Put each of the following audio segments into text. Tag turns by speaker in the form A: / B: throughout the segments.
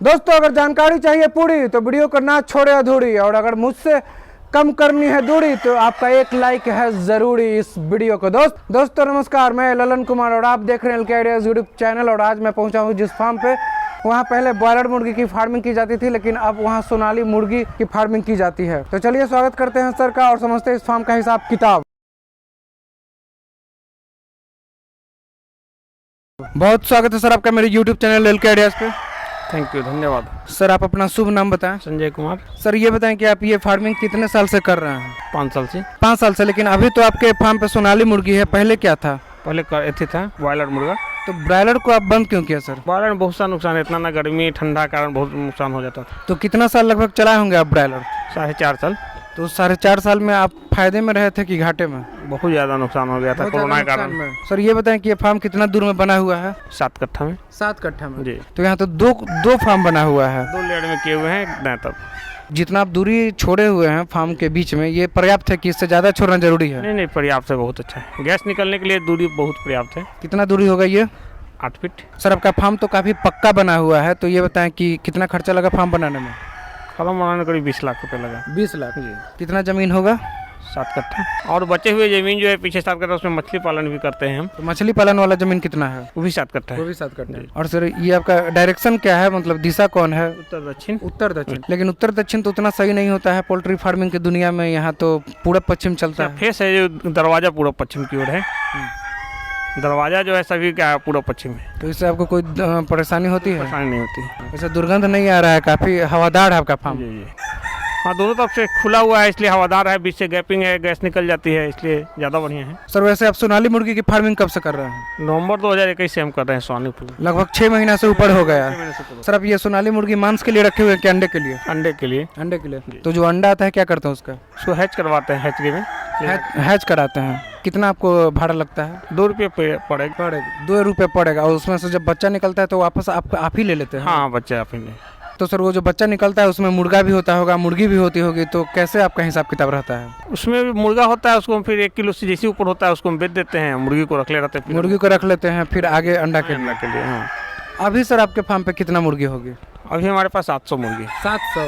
A: दोस्तों अगर जानकारी चाहिए पूरी तो वीडियो को ना छोड़े अधूरी, और अगर मुझसे कम करनी है दूरी तो आपका एक लाइक है जरूरी इस वीडियो को। दोस्तों नमस्कार, मैं ललन कुमार और आप देख रहे हैं LK आइडियाज यूट्यूब चैनल। और आज मैं पहुंचा हूं जिस फार्म पे, वहां पहले ब्रॉयलर मुर्गी की फार्मिंग की जाती थी, लेकिन अब वहां सोनाली मुर्गी की फार्मिंग की जाती है। तो चलिए स्वागत करते हैं सर का और समझते हैं इस फार्म का हिसाब किताब। बहुत स्वागत है सर आपका मेरे यूट्यूब चैनल LK आइडियाज पे।
B: थैंक यू, धन्यवाद।
A: सर आप अपना शुभ नाम बताएं।
B: संजय कुमार।
A: सर ये बताएं कि आप ये फार्मिंग कितने साल से कर रहे हैं।
B: 5 साल से।
A: 5 साल से। लेकिन अभी तो आपके फार्म पे सोनाली मुर्गी है, पहले क्या था?
B: पहले एथी था ब्रॉयलर मुर्गा।
A: तो ब्रॉयलर को आप बंद क्यों किया सर?
B: ब्रॉयलर में बहुत सा नुकसान है, इतना ना गर्मी ठंडा कारण बहुत नुकसान हो जाता था।
A: तो कितना साल लगभग चलाए होंगे आप ब्रॉयलर?
B: 4.5 साल।
A: तो 4.5 साल में आप फायदे में रहे थे कि घाटे में?
B: बहुत ज़्यादा नुकसान हो गया था कोरोना के कारण।
A: सर ये बताएं कि ये फार्म कितना दूर में बना हुआ है?
B: 7 कट्ठा में।
A: 7 कट्ठा में
B: जी।
A: तो यहाँ तो दो फार्म बना हुआ है।
B: 2 लेयर में किए हुए हैं दाएं तब।
A: जितना आप दूरी छोड़े हुए हैं फार्म के बीच में, ये पर्याप्त है कि इससे ज़्यादा छोड़ना जरूरी है?
B: नहीं, पर्याप्त है, बहुत अच्छा है। गैस निकलने के लिए दूरी बहुत पर्याप्त है।
A: कितना दूरी होगा ये?
B: 8 फीट।
A: सर आपका फार्म तो काफ़ी पक्का बना हुआ है, तो ये बताएं कि कितना खर्चा लगा फार्म बनाने में?
B: फार्म बनाने करीब 20 लाख रुपये लगा।
A: 20 लाख।
B: जी।
A: कितना ज़मीन होगा?
B: 7 कट्ठा। और बचे हुए ज़मीन जो है पीछे 7 कट्ठा, उसमें मछली पालन भी करते हैं हम।
A: तो मछली पालन वाला ज़मीन कितना है?
B: वो भी 7 कट्ठा है।
A: वो भी 7 कट्ठा है। और सर ये आपका डायरेक्शन क्या है, मतलब दिशा कौन है?
B: उत्तर दक्षिण।
A: उत्तर दक्षिण। लेकिन उत्तर दक्षिण तो उतना सही नहीं होता है पोल्ट्री फार्मिंग की दुनिया में, यहाँ तो पूरब पश्चिम चलता है।
B: फेस है जो दरवाजा पूर्व पश्चिम की ओर है। दरवाजा जो है सभी का पूर्व पश्चिम है।
A: तो इससे आपको कोई परेशानी होती है?
B: परेशानी नहीं होती।
A: वैसे दुर्गंध नहीं आ रहा है, काफ़ी हवादार है आपका फार्म।
B: जी जी। हाँ, दोनों तरफ से खुला हुआ है इसलिए हवादार है, बीच से गैपिंग है, गैस निकल जाती है, इसलिए ज़्यादा बढ़िया है।
A: सर वैसे आप सोनाली मुर्गी की फार्मिंग कब से कर रहे हैं?
B: नवंबर 2021 से हम कर रहे हैं सोनाली।
A: लगभग 6 महीना से ऊपर हो गया है। सर आप ये सोनाली मुर्गी मांस के लिए रखे हुए हैं कि अंडे के लिए?
B: अंडे के लिए।
A: अंडे के लिए। तो जो अंडा आता है क्या करते हैं उसका?
B: उसको हैच करवाते हैं हैचरी में।
A: हैच कराते हैं। कितना आपको भाड़ा लगता है?
B: 2 रुपये पड़ेगा।
A: 2 रुपये पड़ेगा। और उसमें से जब बच्चा निकलता है तो वापस आप ही ले लेते हैं?
B: हाँ, बच्चे आप ही ले।
A: तो सर वो जो बच्चा निकलता है उसमें मुर्गा भी होता होगा, मुर्गी भी होती होगी, तो कैसे आपका हिसाब किताब रहता है?
B: उसमें भी मुर्गा होता है, उसको हम फिर 1 किलो से जैसे ऊपर होता है उसको हम बेच देते हैं, मुर्गी को रख ले रहते हैं।
A: मुर्गी को रख लेते हैं फिर आगे अंडा के
B: लिए। हाँ।
A: अभी सर आपके फार्म पे कितना मुर्गी होगी?
B: अभी हमारे पास 700 मुर्गी।
A: 700।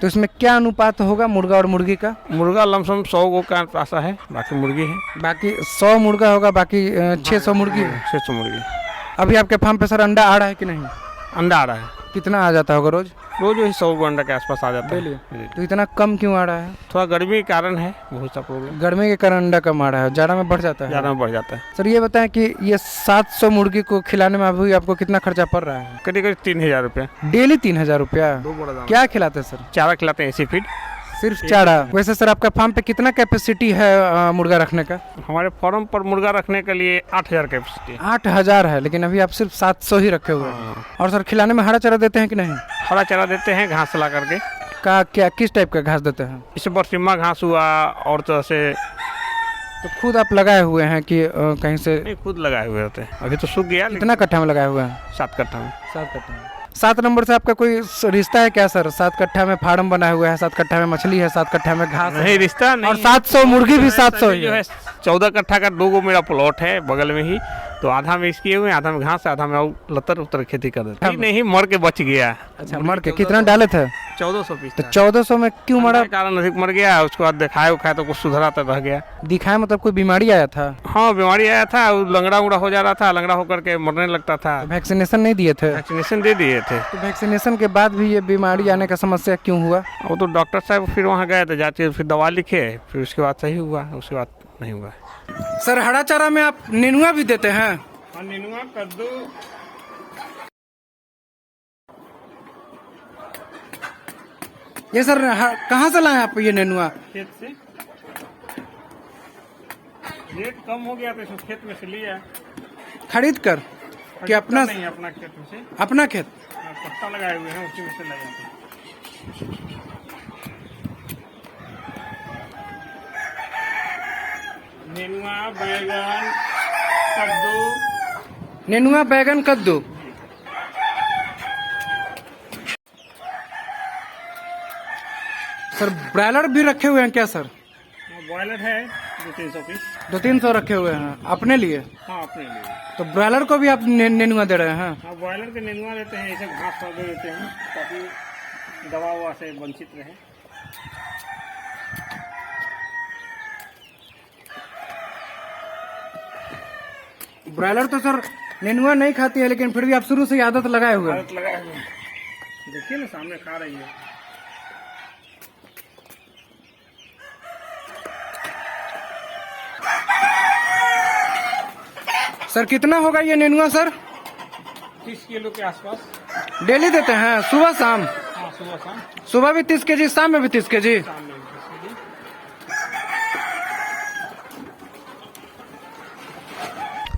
A: तो इसमें क्या अनुपात होगा मुर्गा और मुर्गी का?
B: मुर्गा लमसम 100 गो का आशा है, बाकी मुर्गी है।
A: बाकी 100 मुर्गा होगा, बाकी 600 मुर्गी है।
B: 600 मुर्गी।
A: अभी आपके फार्म पे सर अंडा आ रहा है कि नहीं?
B: अंडा आ रहा है।
A: कितना आ जाता होगा रोज?
B: रोज वही 100 अंडा के आसपास आ जाता है। जी।
A: तो इतना कम क्यों आ रहा है?
B: थोड़ा गर्मी के कारण है, बहुत सा प्रॉब्लम।
A: गर्मी के कारण अंडा कम आ रहा है, जाड़ा में बढ़ जाता है?
B: ज़्यादा में बढ़ जाता है।
A: सर ये बताएं कि ये 700 मुर्गी को खिलाने में अभी आपको कितना खर्चा पड़ रहा है?
B: करीब 3000 रुपये।
A: डेली 3000 रुपया? क्या खिलाते हैं सर?
B: चारा खिलाते हैं, एसी फीड।
A: सिर्फ चारा? वैसे सर आपका फार्म पे कितना कैपेसिटी है मुर्गा रखने का?
B: हमारे फार्म पर मुर्गा रखने के लिए 8000 कैपेसिटी।
A: 8000 है, लेकिन अभी आप सिर्फ 700 ही रखे हुए हैं। और सर खिलाने में हरा चारा देते हैं कि नहीं?
B: हरा चारा देते हैं, घास ला करके।
A: क्या किस टाइप का घास देते हैं?
B: जैसे बरसिम्मा घास हुआ और तो ऐसे।
A: तो खुद आप लगाए हुए हैं कि कहीं से?
B: नहीं, खुद लगाए हुए होते हैं, अभी तो सूख गया।
A: कितना कट्ठा में लगाए हुए हैं?
B: 7 कट्ठा में।
A: 7 कट्ठा में। 7 नंबर से आपका कोई रिश्ता है क्या सर? 7 कट्ठा में फार्म बना हुआ है, 7 कट्ठा में मछली है, 7 कट्ठा में घास
B: नहीं, रिश्ता नहीं।
A: और 700 मुर्गी भी 700 ही
B: जो है। 14 कट्ठा का 2 गो मेरा प्लॉट है बगल में ही, तो आधा में इसके हुए, आधा में घास, आधा में लतर उतर खेती कर देते। नहीं, मर के बच गया।
A: अच्छा, मर के? कितना डाले थे?
B: 1400 पीस।
A: तो 1400 में क्यों मरा?
B: कारण अधिक मर गया, उसके बाद दिखाया उखाया तो कुछ सुधरा तो रह गया।
A: दिखाए मतलब कोई बीमारी आया था?
B: हाँ, बीमारी आया था, लंगड़ा उंगड़ा हो जा रहा था, लंगड़ा होकर के मरने लगता था।
A: वैक्सीनेशन नहीं दिए थे?
B: वैक्सीनेशन दे दिए थे।
A: तो वैक्सीनेशन के बाद भी ये बीमारी आने का समस्या क्यों हुआ?
B: वो तो डॉक्टर साहब फिर वहाँ गए तो जाके फिर दवा लिखे, फिर उसके बाद सही हुआ, उसके बाद नहीं हुआ।
A: सर हरा चारा में आप नेनुआ भी देते हैं?
B: हाँ, नेनुआ, कद्दू।
A: ये सर कहाँ से लाए आप ये नेनुआ?
B: खेत से। रेट कम हो गया तो इसको खेत में से लिया।
A: खरीद कर कि अपना?
B: नहीं, अपना खेत में से।
A: अपना खेत?
B: पत्ता लगाए हुए हैं, उसी में से लाए हैं। नेनुआ, बैगन, कद्दू।
A: नेनुआ, बैगन, कद्दू। सर ब्रॉयलर भी रखे हुए हैं क्या सर?
B: ब्रॉयलर है। 200-300 पीस।
A: 200-300 रखे हुए हैं अपने लिए?
B: हाँ, अपने लिए।
A: तो ब्रॉयलर को भी आप नेनुआ दे रहे हैं?
B: हाँ, ब्रॉयलर के नेनुआ देते हैं, ऐसे घास पौधे देते हैं ताकि दवा ववा से वंचित रहे।
A: ब्रॉयलर तो सर नेनुआ नहीं खाती है, लेकिन फिर भी आप शुरू से ही आदत लगाए हुए हैं।
B: आदत लगाए हुए हैं। देखिए ना, सामने खा रही है।
A: सर कितना होगा ये नेनुआ सर?
B: 30 किलो के आसपास।
A: डेली देते हैं सुबह शाम?
B: हाँ, सुबह शाम।
A: सुबह भी 30 केजी, शाम में भी 30 केजी?
B: शाम में 30 केजी।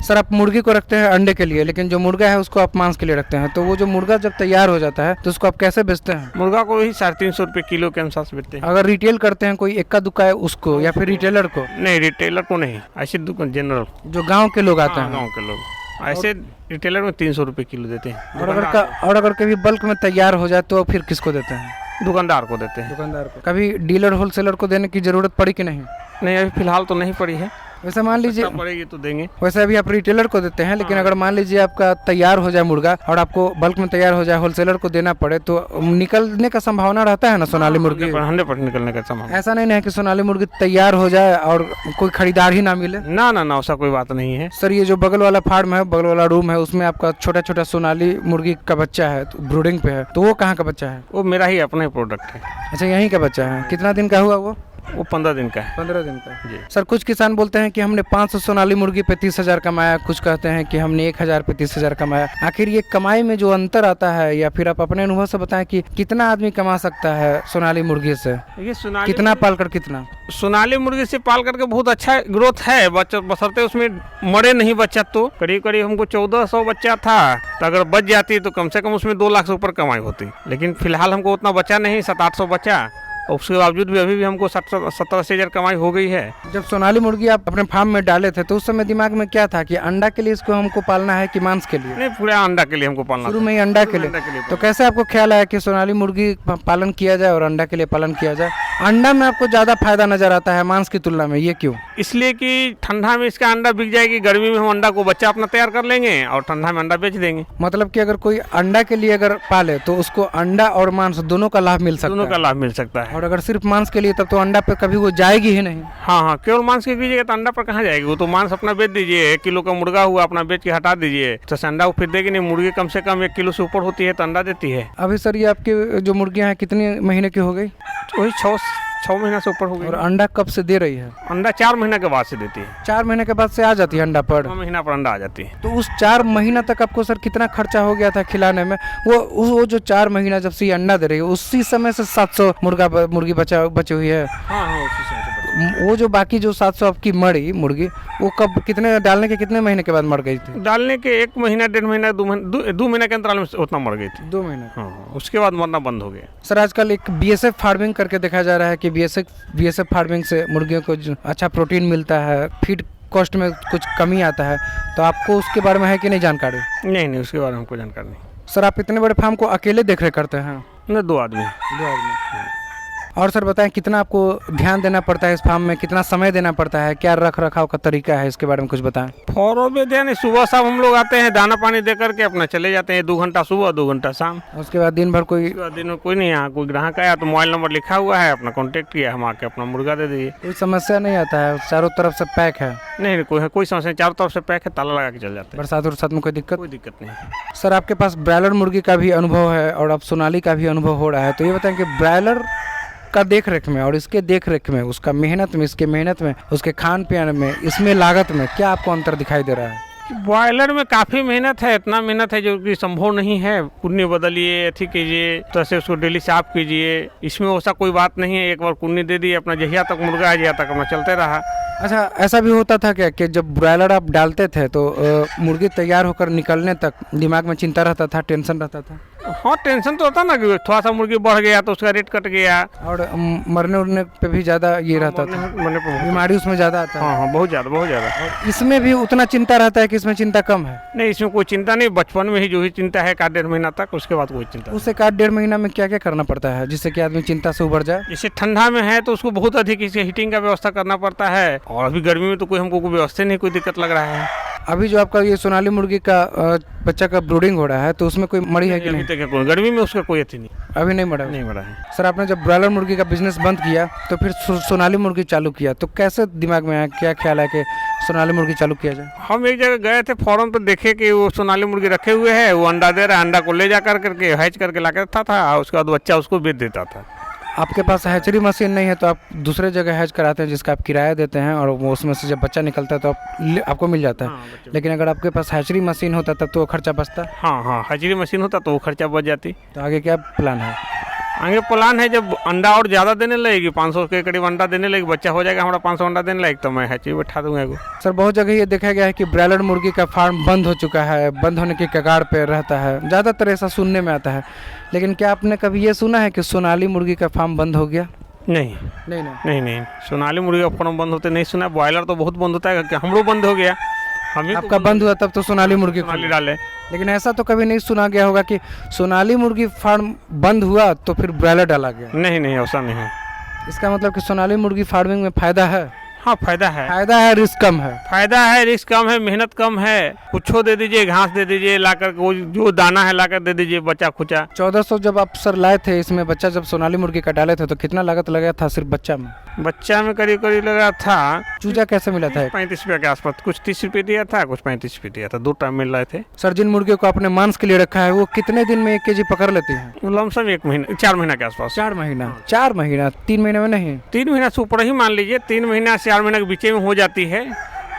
A: सर आप मुर्गी को रखते हैं अंडे के लिए, लेकिन जो मुर्गा है उसको आप मांस के लिए रखते हैं, तो वो जो मुर्गा जब तैयार हो जाता है तो उसको आप कैसे बेचते हैं?
B: मुर्गा को ही 350 रुपये किलो के अनुसार से बेचते हैं।
A: अगर रिटेल करते हैं कोई इक्का दुक्का है उसको, या फिर रिटेलर को?
B: नहीं, रिटेलर को नहीं, ऐसे दुकान जनरल
A: जो गांव के लोग आते हैं?
B: गाँव के लोग ऐसे रिटेलर में 300 रुपये किलो देते हैं।
A: और अगर कभी बल्क में तैयार हो जाए तो फिर किसको देते हैं?
B: दुकानदार को देते हैं।
A: दुकानदार को। कभी डीलर होलसेलर को देने की जरूरत पड़ी कि नहीं?
B: नहीं, अभी फिलहाल तो नहीं पड़ी है।
A: वैसे मान लीजिए
B: पड़ेगी तो देंगे।
A: वैसे अभी आप रिटेलर को देते हैं, लेकिन अगर मान लीजिए आपका तैयार हो जाए मुर्गा और आपको बल्क में तैयार हो जाए, होलसेलर को देना पड़े, तो निकलने का संभावना रहता है ना सोनाली मुर्गी?
B: 100% निकलने का संभावना।
A: ऐसा नहीं है कि सोनाली मुर्गी तैयार हो जाए और कोई खरीदार ही ना मिले?
B: ना ना ना, ऐसा कोई बात नहीं है।
A: सर ये जो बगल वाला फार्म है, बगल वाला रूम है, उसमें आपका छोटा छोटा सोनाली मुर्गी का बच्चा है, तो ब्रूडिंग पे है, तो वो कहाँ का बच्चा है?
B: वो मेरा ही अपना ही प्रोडक्ट है।
A: अच्छा, यहीं का बच्चा है। कितना दिन का हुआ वो?
B: 15 दिन का है।
A: 15 दिन का
B: जी।
A: सर कुछ किसान बोलते हैं कि हमने 500 सोनाली मुर्गी पे 30,000 कमाया, कुछ कहते हैं कि हमने 1,000 पे 30,000 कमाया। आखिर ये कमाई में जो अंतर आता है, या फिर आप अपने अनुभव से बताएं कि कितना आदमी कमा सकता है सोनाली मुर्गी से?
B: ये सोनाली
A: कितना पालकर कितना?
B: सोनाली मुर्गी से पाल करके बहुत अच्छा ग्रोथ है, बच्चा बशर्ते उसमें मरे नहीं बच्चा। तो करीब करीब हमको 1400 बच्चा था, तो अगर बच जाती तो कम से कम उसमें 2 लाख से ऊपर कमाई होती। लेकिन फिलहाल हमको उतना बचा नहीं, 700-800 बचा, और उसके बावजूद भी अभी भी हमको 70-80 हज़ार कमाई हो गई है।
A: जब सोनाली मुर्गी आप अपने फार्म में डाले थे तो उस समय दिमाग में क्या था कि अंडा के लिए इसको हमको पालना है कि मांस के लिए?
B: नहीं, पूरा अंडा के लिए हमको पालना
A: शुरू
B: था।
A: में ही अंडा के लिए।
B: अंडा के लिए
A: तो कैसे आपको ख्याल आया कि सोनाली मुर्गी पालन किया जाए और अंडा के लिए पालन किया जाए? अंडा में आपको ज्यादा फायदा नजर आता है मांस की तुलना में, ये क्यों?
B: इसलिए कि ठंडा में इसका अंडा बिक जाएगी, गर्मी में हम अंडा को बच्चा अपना तैयार कर लेंगे और ठंडा में अंडा बेच देंगे।
A: मतलब कि अगर कोई अंडा के लिए अगर पाले तो उसको अंडा और मांस दोनों का लाभ मिल सकता
B: दोनों
A: है?
B: का लाभ मिल सकता है।
A: और अगर सिर्फ मांस के लिए, तब तो अंडा पे कभी वो जाएगी ही नहीं।
B: हाँ हाँ, केवल मांस के कीजिएगा तो अंडा पर कहाँ जाएगी? वो तो मांस अपना बेच दीजिए, 1 किलो का मुर्गा हुआ अपना बेच के हटा दीजिए, तो अंडा वो फिर देगी नहीं। मुर्गी कम से कम 1 किलो से ऊपर होती है तो अंडा देती है।
A: अभी सर ये आपकी जो मुर्गियां हैं कितने महीने की हो गई?
B: वही 6 महीना से ऊपर हो गई।
A: और अंडा कब से दे रही है?
B: अंडा 4 महीना के बाद से देती है।
A: 4 महीने के बाद से आ जाती है अंडा पर?
B: 9 महीना पर अंडा आ जाती है।
A: तो उस 4 महीना तक आपको सर कितना खर्चा हो गया था खिलाने में? वो जो 4 महीना जब से ये अंडा दे रही है, उसी समय से 700 मुर्गी बची हुई है?
B: हाँ हाँ, उसी समय से।
A: वो जो बाकी जो 700 आपकी मरी मुर्गी, वो कब कितने डालने के कितने महीने के बाद मर गई थी?
B: डालने के 1 महीना 1.5 महीना 2 महीना के अंतराल में उतना मर गई थी।
A: 2 महीने?
B: हाँ, उसके बाद मरना बंद हो गया।
A: सर आजकल एक बीएसएफ फार्मिंग करके देखा जा रहा है कि बीएसएफ फार्मिंग से मुर्गियों को अच्छा प्रोटीन मिलता है, फीड कॉस्ट में कुछ कमी आता है, तो आपको उसके बारे में है कि नहीं जानकारी?
B: नहीं, उसके बारे में हमको जानकारी नहीं।
A: सर आप इतने बड़े फार्म को अकेले देख रेख करते हैं?
B: नहीं, 2 आदमी।
A: 2 आदमी। और सर बताएं कितना आपको ध्यान देना पड़ता है इस फार्म में, कितना समय देना पड़ता है, क्या रख रखाव का तरीका है, इसके बारे में कुछ बताएं।
B: फॉरम में देने सुबह शाम हम लोग आते हैं, दाना पानी दे करके अपना चले जाते हैं। 2 घंटा सुबह 2 घंटा शाम।
A: उसके बाद दिन भर कोई?
B: दिन में कोई नहीं, यहाँ कोई ग्राहक आया तो मोबाइल नंबर लिखा हुआ है, अपना कांटेक्ट किया, हम आके अपना मुर्गा दे दिए।
A: कोई समस्या नहीं आता है? चारों तरफ से पैक है?
B: नहीं, कोई समस्या, चारों तरफ से पैक है, ताला लगा के चल जाते हैं।
A: बरसात उरसात में कोई दिक्कत?
B: कोई दिक्कत नहीं।
A: सर आपके पास ब्रायलर मुर्गी का भी अनुभव है और अब सोनाली का भी अनुभव हो रहा है, तो ये बताएं कि ब्रायलर का देख रेख में और इसके देख रेख में, उसका मेहनत में, इसके मेहनत में, उसके खान पान में, इसमें लागत में क्या आपको अंतर दिखाई दे रहा है?
B: बॉयलर में काफ़ी मेहनत है, इतना मेहनत है जो कि संभव नहीं है। कुन्नी बदलिए, अथी कीजिए, तो ऐसे उसको डेली साफ कीजिए। इसमें वैसा कोई बात नहीं है, एक बार कुन्नी दे दी, अपना जहिया तक मुर्गा है जहिया तक अपना चलते रहा।
A: अच्छा, ऐसा भी होता था क्या कि जब ब्रॉयलर आप डालते थे तो मुर्गी तैयार होकर निकलने तक दिमाग में चिंता रहता था, टेंशन रहता था?
B: हाँ, टेंशन तो होता ना कि थोड़ा सा मुर्गी बढ़ गया तो उसका रेट कट गया,
A: और मरने उड़ने पे भी ज़्यादा ये रहता था, बीमारी उसमें ज़्यादा आता है?
B: हाँ हाँ, बहुत ज़्यादा।
A: और इसमें भी उतना चिंता रहता है कि इसमें चिंता कम है?
B: नहीं, इसमें कोई चिंता नहीं, बचपन में ही जो ही चिंता है 1.5 महीना तक, उसके बाद कोई चिंता।
A: उससे 1.5 महीना में क्या क्या करना पड़ता है जिससे कि आदमी चिंता से उबर जाए?
B: जैसे ठंडा में है तो उसको बहुत अधिक इसे हीटिंग का व्यवस्था करना पड़ता है, और अभी गर्मी में तो कोई हमको कोई व्यवस्था नहीं, कोई दिक्कत लग रहा है।
A: अभी जो आपका ये सोनाली मुर्गी का बच्चा का ब्रूडिंग हो रहा है तो उसमें कोई मरी है कि
B: अभी
A: नहीं?
B: तक कोई गर्मी में उसका कोई अथी नहीं,
A: अभी नहीं मरा?
B: नहीं मरा है।
A: सर आपने जब ब्रॉयलर मुर्गी का बिजनेस बंद किया तो फिर सोनाली मुर्गी चालू किया, तो कैसे दिमाग में आया, क्या ख्याल है कि सोनाली मुर्गी चालू किया जाए?
B: हम एक जगह गए थे फॉरम पे, देखे कि वो सोनाली मुर्गी रखे हुए है, वो अंडा दे रहा है, अंडा को ले जा करके हैच करके ला कर रखता था, उसके बाद बच्चा उसको बेच देता था।
A: आपके पास हैचरी मशीन नहीं है तो आप दूसरे जगह हैच कराते हैं जिसका आप किराया देते हैं और वो उसमें से जब बच्चा निकलता है तो आपको मिल जाता है।
B: हाँ, बच्चा।
A: लेकिन अगर आपके पास हैचरी मशीन होता तब तो वो खर्चा बचता।
B: हाँ हाँ, हैचरी मशीन होता तो वो खर्चा बच जाती।
A: तो आगे क्या प्लान है?
B: आगे प्लान है जब अंडा और ज़्यादा देने लगेगी, 500 के करीब अंडा देने लगेगी, बच्चा हो जाएगा हमारा 500 अंडा देने लगेगा, तो मैं हैचरी बैठा दूंगा एगो।
A: सर बहुत जगह ये देखा गया है कि ब्रॉयलर मुर्गी का फार्म बंद हो चुका है, बंद होने की कगार पे रहता है, ज़्यादातर ऐसा सुनने में आता है। लेकिन क्या आपने कभी ये सुना है कि सोनाली मुर्गी का फार्म बंद हो गया?
B: नहीं
A: नहीं ना।
B: नहीं नहीं, सोनाली मुर्गी का फार्म बंद होते नहीं सुना। बॉयलर तो बहुत बंद होता है, कि हमरो बंद हो गया, हम ही
A: आपका बंद हुआ तब तो सोनाली मुर्गी
B: सोनाली
A: खुली।
B: डाले।
A: लेकिन ऐसा तो कभी नहीं सुना गया होगा कि सोनाली मुर्गी फार्म बंद हुआ तो फिर ब्रॉयलर डाला गया।
B: नहीं नहीं, ऐसा नहीं है।
A: इसका मतलब कि सोनाली मुर्गी फार्मिंग में फायदा है?
B: हाँ, फायदा है।
A: फायदा है, रिस्क कम है।
B: फायदा है, रिस्क कम है, मेहनत कम है। कुछो दे दीजिए, घास दे दीजिए, लाकर वो जो दाना है लाकर दे दीजिए, बच्चा खुचा।
A: 1400 जब आप सर लाए थे इसमें बच्चा, जब सोनाली मुर्गी का डाले थे तो कितना लागत लगा था सिर्फ बच्चा में?
B: बच्चा में करीब करीब लगा था
A: चूजा कैसे मिला था?
B: 35 रुपया के आसपास, कुछ 30 रुपये दिया था, कुछ 35 रुपये दिया था, 2 टाइम मिल रहे थे।
A: सर जिन मुर्गियों को आपने मांस के लिए रखा है वो कितने दिन में 1 केजी पकड़ लेती हैं?
B: लमसम 1 महीना 4 महीना के आसपास।
A: 4 महीना? 4 महीना? 3 महीने में नहीं?
B: 3 महीना से ऊपर ही मान लीजिए, 3 महीना से 4 महीना के बीच में हो जाती है।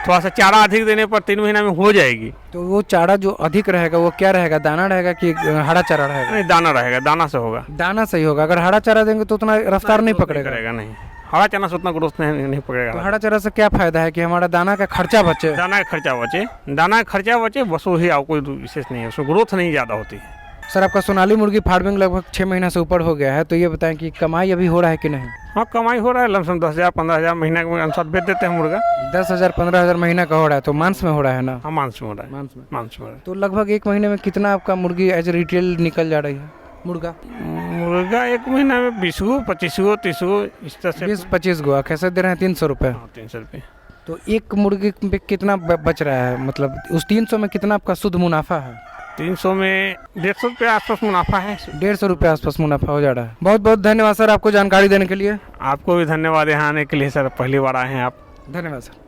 B: थोड़ा सा चारा अधिक देने पर 3 महीना में हो जाएगी।
A: तो वो चारा जो अधिक रहेगा वो क्या रहेगा, दाना रहेगा कि हरा चारा रहेगा?
B: नहीं, दाना रहेगा, दाना से होगा।
A: दाना सही होगा। अगर हरा चारा देंगे तो उतना रफ्तार नहीं पकड़ेगा?
B: करेगा नहीं, हरा चना से उतना ग्रोथ नहीं
A: तो
B: पकड़ेगा।
A: हरा चारा से क्या फायदा है कि हमारा दाना का खर्चा बचे?
B: दाना का खर्चा बचे, दाना का खर्चा बचे, बस वही, और कोई विशेष नहीं है, उसमें ग्रोथ नहीं ज़्यादा होती है।
A: सर आपका सोनाली मुर्गी फार्मिंग लगभग 6 महीना से ऊपर हो गया है, तो ये बताएं कि कमाई अभी हो रहा है कि नहीं?
B: हाँ, कमाई हो रहा है, लमसम 10,000 15,000 महीना के अनुसार बेच देते हैं मुर्गा।
A: 10,000 15,000 महीना का हो रहा है, तो मांस में हो रहा है ना?
B: हाँ, मांस में हो रहा है,
A: मांस में।
B: मांस में हो रहा
A: तो लगभग 1 महीने में कितना आपका मुर्गी एज रिटेल निकल जा रही है मुर्गा?
B: है। मुर्गा 1 महीना में 20 गो 25 गो 30 गो इस तरह से।
A: 20-25 गो कैसे दे रहे हैं? 300 रुपये।
B: हाँ, 300 रुपये।
A: तो एक मुर्गी पे कितना बच रहा है, मतलब उस 300 में कितना आपका शुद्ध मुनाफा है?
B: 300 में 150 रुपये आसपास मुनाफा है।
A: 150 रुपये आसपास मुनाफा हो जा रहा है। बहुत बहुत धन्यवाद सर आपको जानकारी देने के लिए।
B: आपको भी धन्यवाद यहाँ आने के लिए सर, पहली बार आए हैं आप।
A: धन्यवाद सर।